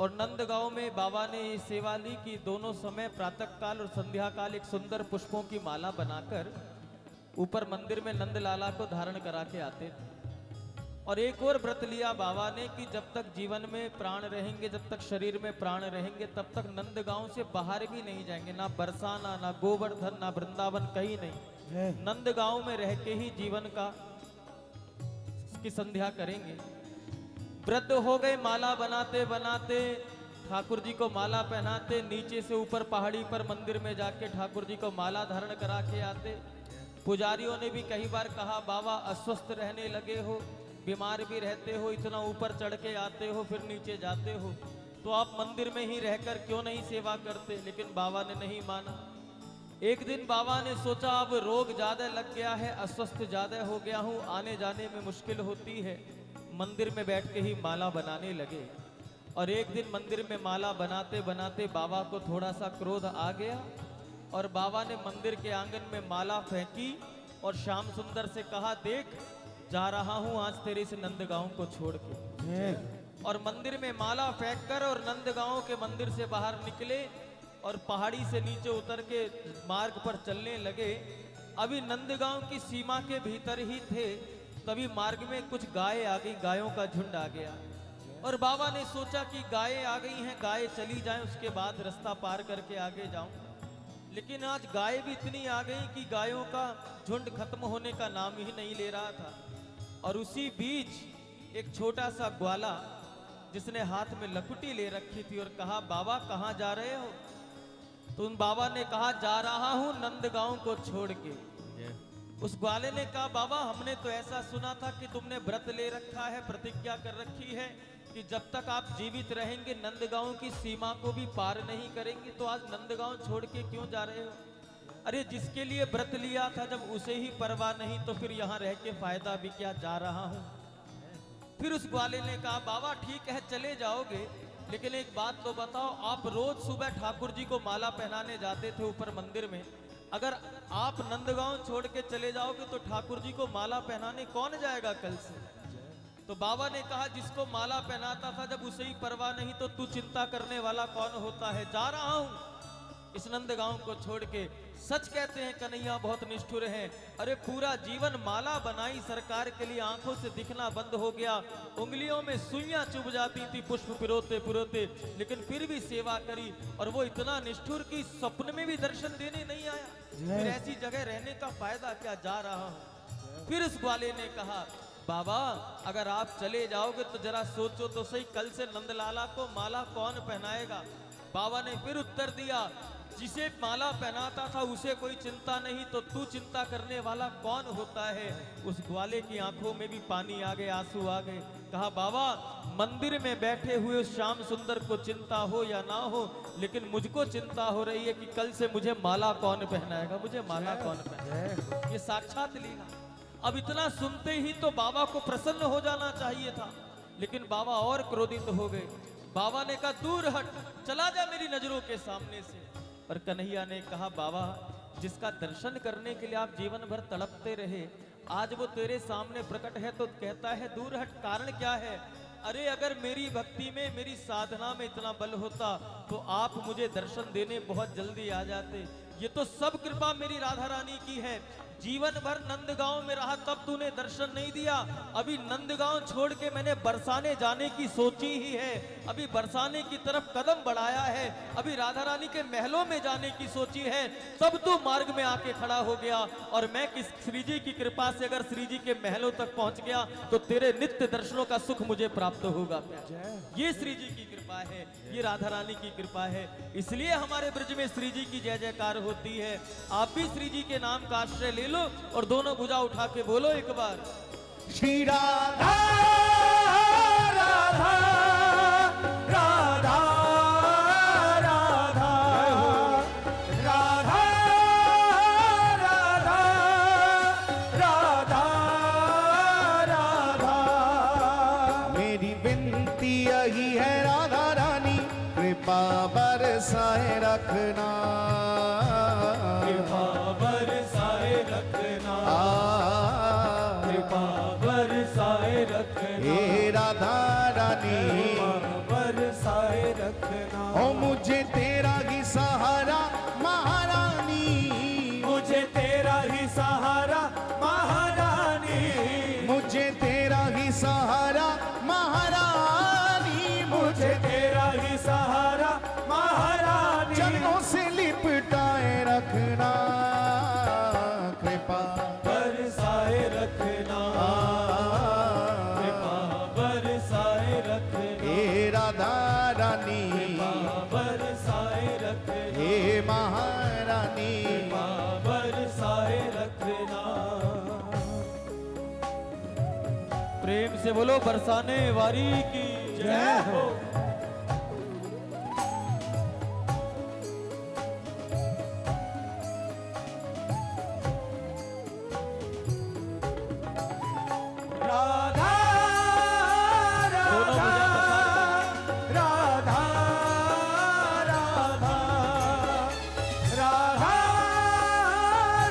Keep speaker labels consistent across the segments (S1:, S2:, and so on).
S1: और नंदगांव में बाबा ने ये सेवा ली कि दोनों समय प्रातः काल और संध्या काल एक सुंदर पुष्पों की माला बनाकर ऊपर मंदिर में नंद लाला को धारण करा के आते थे। और एक और व्रत लिया बाबा ने कि जब तक जीवन में प्राण रहेंगे, जब तक शरीर में प्राण रहेंगे, तब तक नंदगांव से बाहर भी नहीं जाएंगे। ना बरसाना, ना गोवर्धन, ना वृंदावन, कहीं नहीं। नंदगांव में रह के ही जीवन की संध्या करेंगे। वृद्ध हो गए, माला बनाते बनाते ठाकुर जी को माला पहनाते, नीचे से ऊपर पहाड़ी पर मंदिर में जाके ठाकुर जी को माला धारण करा के आते। पुजारियों ने भी कई बार कहा, बाबा अस्वस्थ रहने लगे हो, बीमार भी रहते हो, इतना ऊपर चढ़ के आते हो फिर नीचे जाते हो, तो आप मंदिर में ही रहकर क्यों नहीं सेवा करते। लेकिन बाबा ने नहीं माना। एक दिन बाबा ने सोचा अब रोग ज्यादा लग गया है, अस्वस्थ ज्यादा हो गया हूँ, आने जाने में मुश्किल होती है। मंदिर में बैठ के ही माला बनाने लगे। और एक दिन मंदिर में माला बनाते बनाते बाबा को थोड़ा सा क्रोध आ गया और बाबा ने मंदिर के आंगन में माला फेंकी और श्याम सुंदर से कहा, देख जा रहा हूं आज तेरे इस नंदगांव को छोड़ के। और मंदिर में माला फेंककर और नंदगांव के मंदिर से बाहर निकले और पहाड़ी से नीचे उतर के मार्ग पर चलने लगे। अभी नंदगांव की सीमा के भीतर ही थे, तभी मार्ग में कुछ गाय आ गई, गायों का झुंड आ गया। और बाबा ने सोचा कि गायें आ गई हैं, गाय चली जाएं, उसके बाद रास्ता पार करके आगे जाऊं। लेकिन आज गाय भी इतनी आ गई कि गायों का झुंड खत्म होने का नाम ही नहीं ले रहा था। और उसी बीच एक छोटा सा ग्वाला जिसने हाथ में लकुटी ले रखी थी और कहा, बाबा कहाँ जा रहे हो? तो उन बाबा ने कहा, जा रहा हूं नंदगांव को छोड़ के। उस ग्वाले ने कहा, बाबा हमने तो ऐसा सुना था कि तुमने व्रत ले रखा है, प्रतिज्ञा कर रखी है कि जब तक आप जीवित रहेंगे नंदगांव की सीमा को भी पार नहीं करेंगे, तो आज नंदगांव छोड़ के क्यों जा रहे हो? अरे जिसके लिए व्रत लिया था जब उसे ही परवाह नहीं तो फिर यहाँ रह के फायदा भी क्या, जा रहा हूँ। फिर उस ग्वाले ने कहा, बाबा ठीक है चले जाओगे, लेकिन एक बात तो बताओ, आप रोज सुबह ठाकुर जी को माला पहनाने जाते थे ऊपर मंदिर में, अगर आप नंदगांव छोड़ के चले जाओगे तो ठाकुर जी को माला पहनाने कौन जाएगा कल से? तो बाबा ने कहा, जिसको माला पहनाता था जब उसे ही परवाह नहीं तो तू चिंता करने वाला कौन होता है? जा रहा हूं इस नंदगांव को छोड़ के। सच कहते हैं कन्हैया बहुत निष्ठुर हैं। अरे पूरा जीवन माला बनाई सरकार के लिए, आंखों से दिखना बंद हो गया, उंगलियों में सुइयां चुभ जाती थी पुष्प पिरोते पिरोते, लेकिन फिर भी सेवा करी। और वो इतना निष्ठुर कि सपने में भी दर्शन देने नहीं आया। फिर ऐसी जगह रहने का फायदा क्या, जा रहा हूं। फिर उस ग्वाले ने कहा, बाबा अगर आप चले जाओगे तो जरा सोचो तो सही, कल से नंदलाला को माला कौन पहनाएगा? बाबा ने फिर उत्तर दिया, जिसे माला पहनाता था उसे कोई चिंता नहीं तो तू चिंता करने वाला कौन होता है? उस ग्वाले की आंखों में भी पानी आ गए, आंसू आ गए। कहा, बाबा मंदिर में बैठे हुए उस श्याम सुंदर को चिंता हो या ना हो, लेकिन मुझको चिंता हो रही है कि कल से मुझे माला कौन पहनाएगा, मुझे माला कौन पहनाएगा। ये साक्षात लीला। अब इतना सुनते ही तो बाबा को प्रसन्न हो जाना चाहिए था, लेकिन बाबा और क्रोधित हो गए। बाबा ने कहा, दूर हट, चला जा मेरी नजरों के सामने से। और कन्हैया ने कहा, बाबा जिसका दर्शन करने के लिए आप जीवन भर तड़पते रहे, आज वो तेरे सामने प्रकट है तो कहता है दूर हट, कारण क्या है? अरे अगर मेरी भक्ति में, मेरी साधना में इतना बल होता तो आप मुझे दर्शन देने बहुत जल्दी आ जाते। ये तो सब कृपा मेरी राधा रानी की है। जीवन भर नंदगांव में रहा तब तूने दर्शन नहीं दिया। अभी नंदगांव छोड़ के मैंने बरसाने जाने की सोची ही है, अभी बरसाने की तरफ कदम बढ़ाया है, अभी राधा रानी के महलों में जाने की सोची है, तब तू मार्ग में आके खड़ा हो गया। और मैं किस श्री जी की कृपा से अगर श्री जी के महलों तक पहुंच गया तो तेरे नित्य दर्शनों का सुख मुझे प्राप्त होगा। ये श्री जी की कृपा है, ये राधा रानी की कृपा है, इसलिए हमारे ब्रज में श्री जी की जय जयकार होती है। आप भी श्री जी के नाम का आश्रय ले लो और दोनों भुजा उठा के बोलो एक बार,
S2: श्री राधा राधा राधा राधा राधा राधा राधा राधा। मेरी विनती यही है राधा रानी, कृपा बरसाए रखना,
S3: कृपा बरसाए रखना, कृपा बरसाए रखना,
S2: हे राधा रानी
S3: बरसाए
S2: महारानी
S3: कृपा बरसाए रखना।
S1: प्रेम से बोलो बरसाने वाली की
S3: जय हो। राधा राधा राधा राधा राधा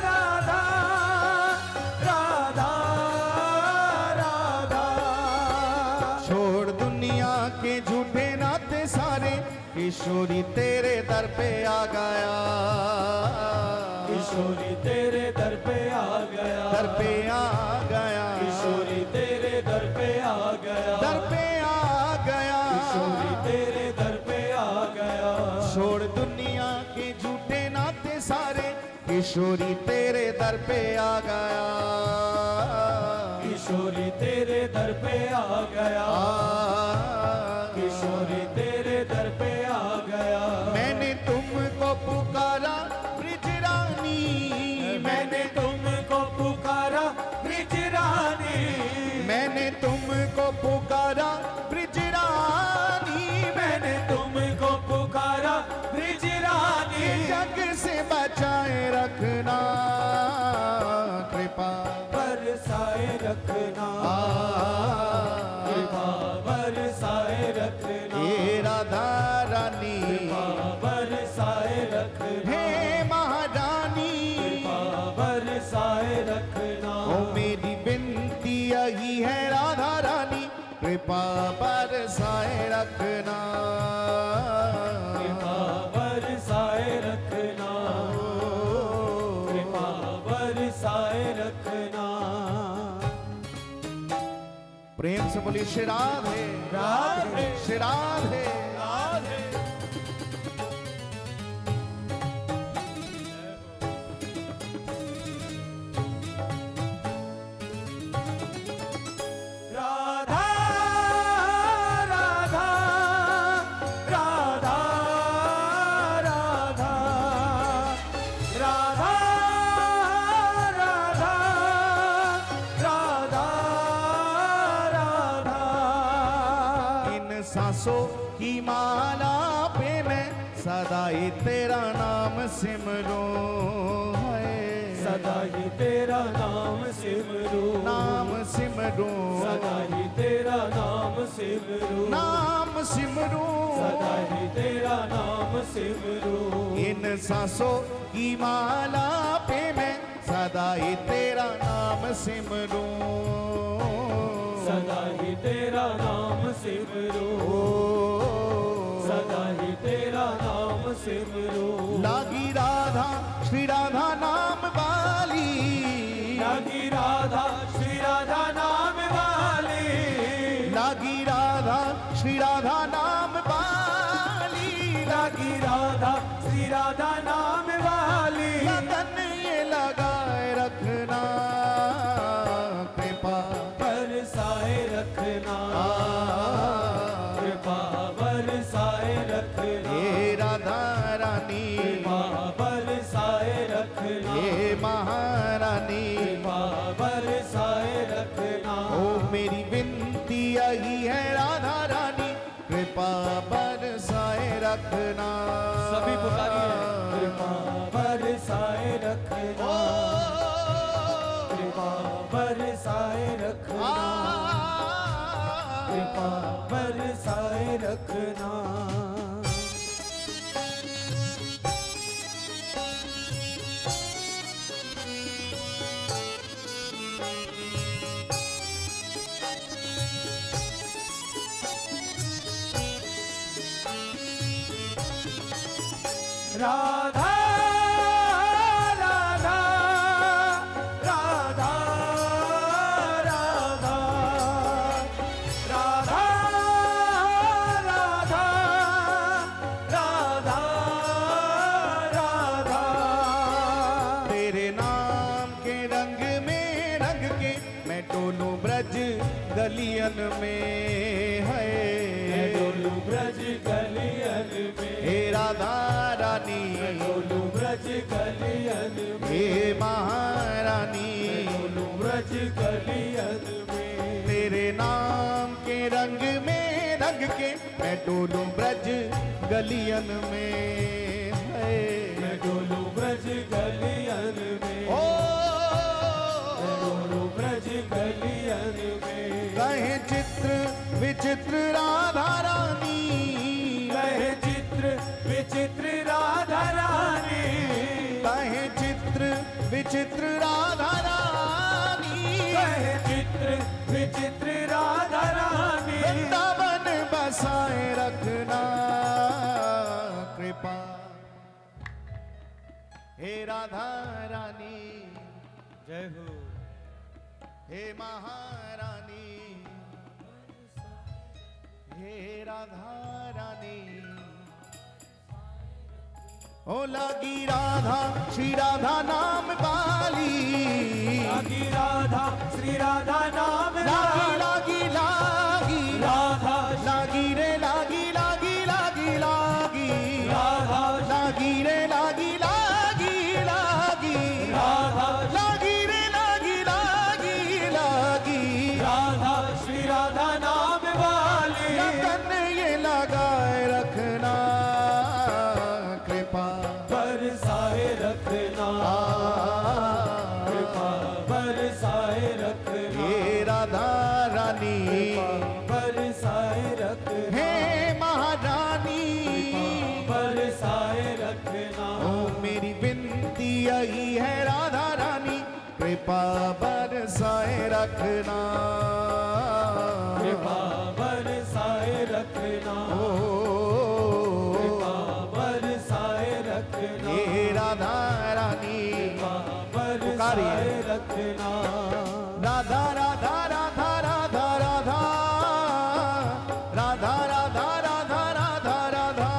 S3: राधा राधा राधा।
S2: छोड़ दुनिया के झूठे नाते सारे, किशोरी तेरे दर पे आ गया।
S3: किशोरी तेरे दर पे आ गया।
S2: दर पे आ गया।
S3: किशोरी तेरे दर पे आ गया।
S2: दर पे आ गया।
S3: किशोरी तेरे दर पे आ गया।
S2: छोड़ दुनिया के झूठे नाते सारे, किशोरी तेरे दर पे आ गया।
S3: किशोरी तेरे दर पे आ गया। किशोरी तेरे दर पे आ गया।
S2: मैंने तुमको पुकारा ब्रिज रानी,
S3: मैंने तुमको पुकारा ब्रिज रानी।
S2: मैंने तुमको पुकारा ब्रिज रानी।
S3: मैंने तुमको पुकारा ब्रिज रानी।
S2: जग से बचाए रखना, कृपा
S3: बरसाए रखना। कृपा बरसाए रखना।
S2: हे राधा रानी,
S3: कृपा बरसाए रखना।
S2: हे महारानी,
S3: कृपा बरसाए रखना।
S2: ओ मेरी विनती यही है राधा रानी, कृपा बरसाए रखना।
S3: कृपा बरसाए रखना। कृपा बरसाए रखना।
S2: प्रेम से बोलिए श्री राधे
S3: राधे
S2: श्री राधे।
S3: राधे। राधा राधा राधा राधा राधा राधा राधा।
S2: इन सांसों की माला पे मैं सदा ही तेरा नाम सिमरूं है।
S3: सदा ही तेरा नाम सिमरूं।
S2: नाम सिमरूं।
S3: सदा ही तेरा नाम सिमरूं।
S2: नाम सिमरूं।
S3: सदा ही तेरा नाम सिमरूं।
S2: इन सांसों की माला पे मैं सदा ही तेरा नाम सिमरूं।
S3: सदा ही तेरा नाम सिमरूं। सदा ही तेरा नाम सिमरूं।
S2: लागी राधा श्री राधा नाम वाली।
S3: लागी राधा श्री राधा नाम वाली।
S2: लागी राधा श्री राधा नाम वाली।
S3: लागी राधा श्री राधा नाम वाली।
S2: लगन ये लगाए रखना, कृपा
S3: बरसाए रखना। कृपा बरसाए रखना।
S2: हे राधा रानी,
S3: कृपा बरसाए रखना।
S2: हे महारानी,
S3: कृपा बरसाए रखना।
S2: ओ मेरी विनती यही है राधा रानी, कृपा बरसाए रखना।
S1: सभी पुकारिए।
S3: कृपा बरसाए रखना। कृपा बरसाए रखना। कृपा बरसाए रखना। राधा राधा राधा राधा राधा राधा राधा राधा।
S2: तेरे नाम के रंग में रंग के मैं डोलूं ब्रज गलियन में है।
S3: डोलू ब्रज गलियन में।
S2: हे राधा रानी,
S3: मैं डोलूं ब्रज गलियन में,
S2: हे महारानी
S3: डोलूं ब्रज गलियन में,
S2: तेरे नाम के रंग में रंग के मैं डोलूं ब्रज गलियन में।
S3: मैं डोलूं ब्रज गलियन में,
S2: ओ
S3: मैं डोलूं ब्रज गलियन में।
S2: कहे चित्र विचित्र राधा रानी,
S3: कहे चित्र विचित्र राधा रानी,
S2: कहे चित्र विचित्र राधा रानी,
S3: कहे चित्र विचित्र राधा रानी।
S2: वृंदावन बसाए रखना कृपा, हे राधा रानी,
S1: जय हो।
S2: हे महारानी, हे राधा रानी। ओ लगी राधा श्री राधा नाम वाली,
S3: लागी राधा श्री राधा नाम
S2: लागी लागी लागी
S3: राधा,
S2: लागी रे लागी लागी लागी लागी
S3: राधा
S2: लागी रे लागी लागी लागी
S3: राधा,
S2: लागी रे लागी लागी लागी
S3: राधा श्री राधा नाम वाली।
S2: लगन ये लगाए रखना कृपा,
S3: बरसाए रखना, कृपा बरसाए रखना,
S2: हे राधा रानी,
S3: बरसाए रखना,
S2: हे महारानी।
S3: बरसाए रखना।
S2: ओ मेरी विनती यही है राधा रानी, कृपा बरसाए रखना,
S3: कृपा बरसाए रखना,
S2: ओ
S3: कृपा बरसाए रखना,
S2: हे राधा रानी।
S3: बरसाए रखना।
S2: राधा राधा राधा राधा राधा राधा राधा राधा राधा राधा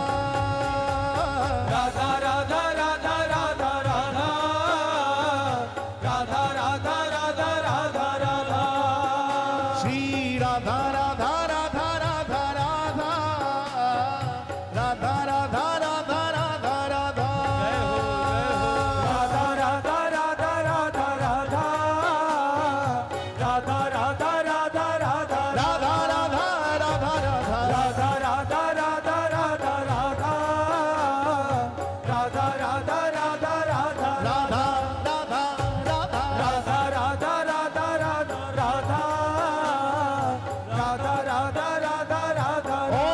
S3: राधा राधा राधा राधा राधा, राधा राधा राधा राधा राधा,
S2: श्री राधा राधा राधा राधा राधा राधा राधा राधा राधा राधा
S3: राधा राधा राधा राधा राधा, राधा राधा राधा राधा,
S2: राधा राधा राधा राधा
S3: राधा राधा राधा राधा राधा, राधा राधा राधा राधा,
S2: राधा राधा राधा
S3: राधा राधा राधा राधा, राधा राधा राधा राधा
S2: ओ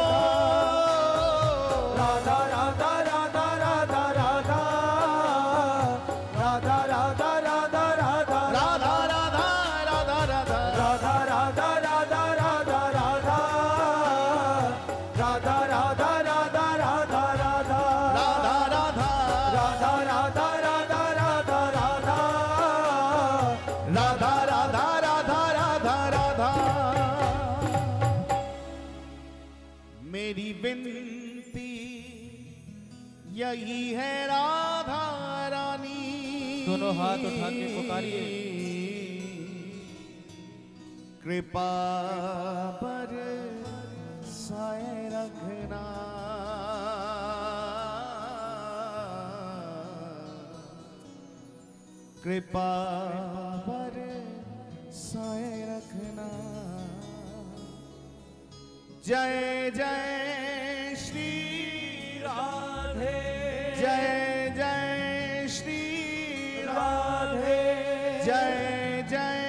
S3: राधा, राधा राधा राधा राधा, राधा राधा राधा राधा,
S2: राधा राधा राधा राधा
S3: राधा राधा राधा राधा राधा, राधा राधा राधा राधा राधा,
S2: राधा राधा
S3: राधा राधा राधा राधा राधा,
S2: राधा राधा राधा राधा राधा। मेरी विनती यही है राधा रानी,
S1: दोनों हाथ उठा के पुकारिए।
S2: कृपा पर साए रखना, कृपा पर साए रखना। जय जय श्री
S3: राधे,
S2: जय जय श्री
S3: राधे,
S2: जय जय